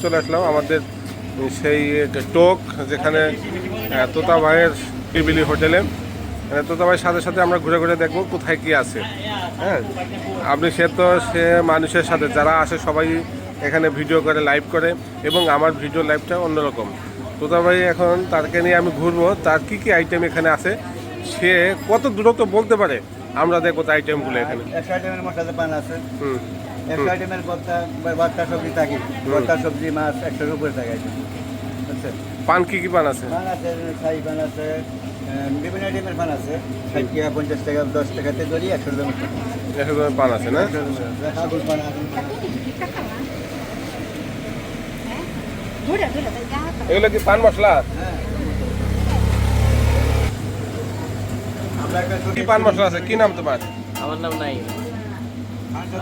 চলে আসলাম আমাদের সেই টোক যেখানে তোতা ভাইয়ের পিবিলি হোটেলে। তোতা ভাইয়ের সাথে সাথে আমরা ঘুরে ঘুরে দেখবো কোথায় কি আছে। হ্যাঁ, আপনি সে মানুষের সাথে যারা আসে সবাই এখানে ভিডিও করে, লাইভ করে, এবং আমার ভিডিও লাইভটা অন্যরকম। তোতা ভাই এখন তারকে নিয়ে আমি ঘুরবো, তার কি কি আইটেম এখানে আছে, সে কত দূরত্ব বলতে পারে, আমরা দেখবো তার আইটেমগুলো এখানে। 100 আইটেমের মশলা পান আছে, 100 আইটেমের ভর্তা সবজি থাকে, ভর্তা সবজি মাছ 100-এর উপরে থাকে আইটেম। বুঝছেন? পান কি কি পান আছে? পান আছে, ছাই পান আছে, বিভিন্ন আইটেমের পান আছে। 60 টাকা, 50 টাকা, 10 টাকাতে ধরি 100 দামের পান। 100 দামের পান আছে না? আগুন পান আছে। এগুলো কি পান মশলা? কি পান মশলা আছে? কি নাম তোমার? আমার নাম নাই।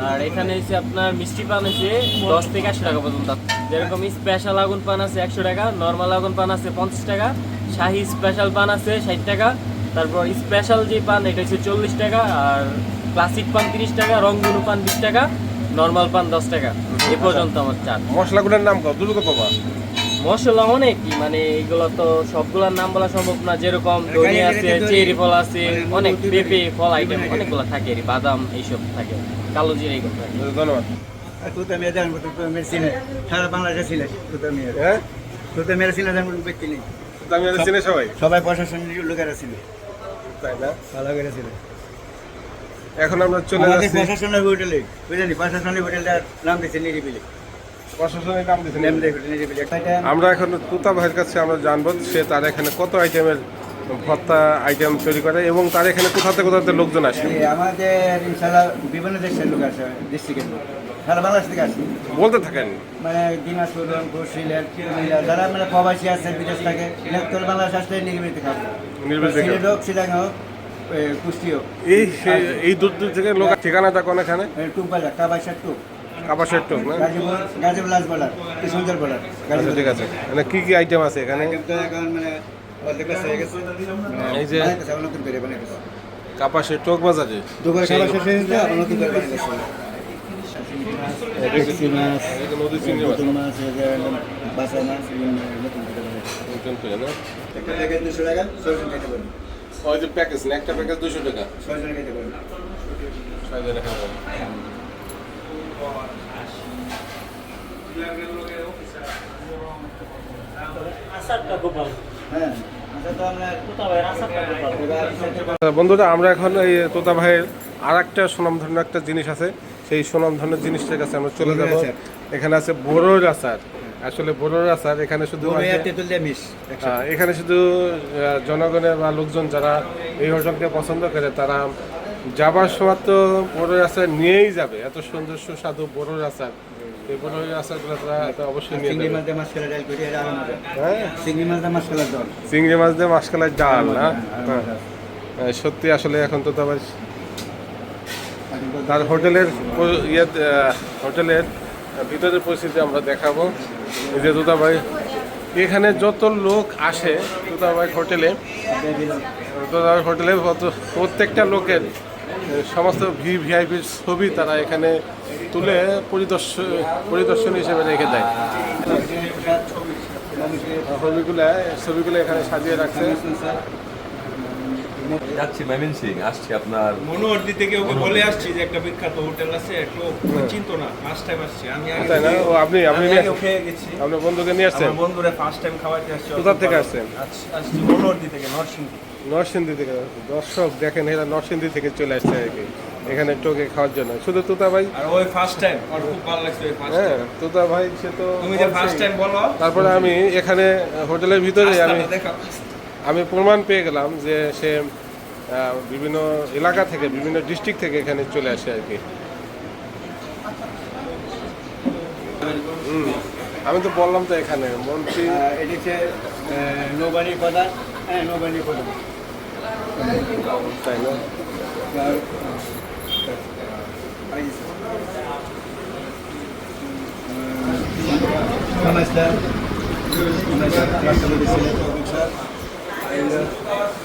আর এখানে এসে আপনার মিষ্টি পান আছে 10 থেকে 100 টাকা পর্যন্ত। যেরকম স্পেশাল আগুন পান আছে 100 টাকা, নর্মাল আগুন পান আছে 50 টাকা, শাহি স্পেশাল পান আছে 60 টাকা, তারপর স্পেশাল যে পান এটা হচ্ছে 40 টাকা, আর ক্লাসিক পান 30 টাকা, রংধনু পান 20 টাকা, নর্মাল পান 10 টাকা। এ পর্যন্ত আমার চার্জ। মশলাগুলোর নাম কত দ্রুত কবা? মশলা অনেক, মানে এগুলো তো সবগুলোর নাম বলা সম্ভব না। যেরকম দই আছে, চেরি ফল আছে, অনেক পেঁপে ফল আইটেম অনেকগুলো থাকে, বাদাম এইসব থাকে, কালো জিরা এইগুলো থাকে। ধন্যবাদ। তুতে মেয়ে দেন, তুতে মেয়ে চিনে সারা বাংলাদেশে ছিলেন। তুতে মেয়ে, হ্যাঁ, তুতে মেয়ে ছিলেন, আমি ব্যক্তি নেই। আমি চিনি সবাই, সবাই প্রশাসনের লোকেরা ছিল, তাই না? ভালো করে ছিল। এখন আমরা চলে আমাদের যাচ্ছি প্রশাসনের হোটেলে, বুঝলেন? প্রশাসনের হোটেলটার নাম দিয়েছে নিরিবিলি। প্রশাসনের নাম দিয়েছেন। নিরিবিলি একটা আমরা এখন তোতা ভাইয়ের কাছে আমরা জানবো সে তার এখানে কত আইটেমের ভর্তা আইটেম তৈরি করে, এবং তার এখানে কোথাতে কোথাতে লোকজন আসে আমাদের ইনশাআল্লাহ বিভিন্ন দেশের লোক আসে, ডিস্ট্রিক্টের লোক, সারা বাংলাদেশ থেকে আসে। বলতে থাকেন। মানে দিনাজপুর, রংপুর, সিলেট, কুমিল্লা, যারা মানে প্রবাসী আছে বিদেশ থাকে, ইলেকট্র বাংলাদেশ আসলে নিরিবিলিতে খাবে। সিলেট হোক, চিটাং হোক, কুষ্টি হোক, এই দূর দূর থেকে লোক। ঠিকানাটা কোন? এখানে টুকবাজার, কাবাইশার টুক, কাপাসের টোক না? Gazipur last border, Kishoreganj border. আচ্ছা, ঠিক আছে। মানে কি কি আইটেম আছে এখানে? এখন মানে অর্ধেক কাজ হয়ে গেছে। এই যে বানাইতেছে, আবার নতুন করে বানাইতেছে। কাপাসের টোক বাজারে দুপুরে খাবার শেষ হয়ে গেছে, আবার নতুন করে বানাইতেছে। দেশি মাছ, নদী চিংড়ি মাছ নতুন মাছ, বাসা মাছ, নতুন করে বানাইতেছে। নতুন করে না? একটা প্যাকেজ 200 টাকা, 6 জন খেতে পারবে। ওই যে প্যাকেজ না, একটা প্যাকেজ 200 টাকা, 6 জন খেতে পারবে। 6 জনের খাবার। হ্যাঁ, আচ্ছা তো আমরা বন্ধুরা, আমরা এখন এই তোতা ভাইয়ের আর একটা সুনামধন্য একটা জিনিস আছে, সেই সুনামধন্য জিনিসটার কাছে আমরা চলে যাব। এখানে আছে বড়োর আচার। আসলে বড়োর আচার এখানে শুধু এখানে শুধু জনগণের বা লোকজন যারা এই হোটেলকে পছন্দ করে তারা যাবার সময় তো বড়োর আচার নিয়েই যাবে। এত সুন্দর সুস্বাদু বড়োর আচার, এই বড়োর আচারগুলো তারা অবশ্যই নিয়ে চিংড়ি যাবে। মাছ দিয়ে মাছকালা ডাল করি, এটা আরো মজা। হ্যাঁ, চিংড়ি মাছ দিয়ে মাছকালার ডাল, চিংড়ি মাছ দিয়ে মাছকালার ডাল না? হ্যাঁ। হ্যাঁ, সত্যি আসলে এখন তো আবার তার হোটেলের হোটেলের ভিতরের পরিস্থিতি আমরা দেখাবো। এই যে তোতাভাই, এখানে যত লোক আসে তোতাভাই হোটেলে, তোতাভাই হোটেলে প্রত্যেকটা লোকের সমস্ত ভিআইপির ছবি তারা এখানে তুলে পরিদর্শন হিসেবে রেখে দেয়। ছবিগুলো এখানে সাজিয়ে রাখছে। যাচ্ছি ময়মনসিং, আসছি আপনার মনোহরদি থেকে ওকে বলে আসছি যে একটা বিখ্যাত হোটেল আছে, একটু চিন্তা না, ফার্স্ট টাইম আসছি আমি। তাই না? ও আপনি খেয়ে গেছি, আপনার বন্ধুকে নিয়ে আসছেন? আমার বন্ধুরা ফার্স্ট টাইম খাওয়াতে আসছে। কোথা থেকে আসছেন? আসছি মনোহরদি থেকে, নরসিংদী। নরসিংদী থেকে। দর্শক দেখেন, এরা নরসিংদী থেকে চলে আসছে আর কি এখানে টোকে খাওয়ার জন্য। শুধু তোতা ভাই, আর ওই ফার্স্ট টাইম, আর খুব ভালো লাগছে ওই ফার্স্ট হ্যাঁ, টাইম। তোতা ভাই সে তো তুমি যে ফার্স্ট টাইম বলো, তারপরে আমি এখানে হোটেলের ভিতরে দেখা আমি প্রমাণ পেয়ে গেলাম যে সে বিভিন্ন এলাকা থেকে, বিভিন্ন ডিস্ট্রিক্ট থেকে এখানে চলে আসে আর কি। আমি তো বললাম তো এখানে মন্ত্রী। এটি হচ্ছে নৌবানি প্রধান, হ্যাঁ নৌবানি প্রধান, তাই না? নমস্কার, রাষ্ট্রপতি ছিলেন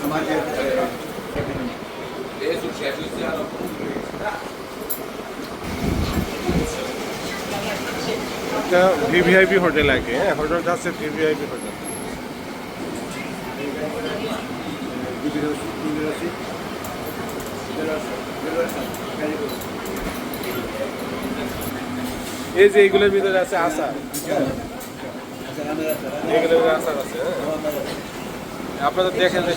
আমাদের একটা ভিভিআইপি হোটেল আর কি, হ্যাঁ হোটেলটা হচ্ছে ভিভিআইপি হোটেল। এই যে এইগুলোর ভিতরে আছে আচার, এগুলোর ভিতরে আচার আছে, হ্যাঁ আপনাদের দেখেন যে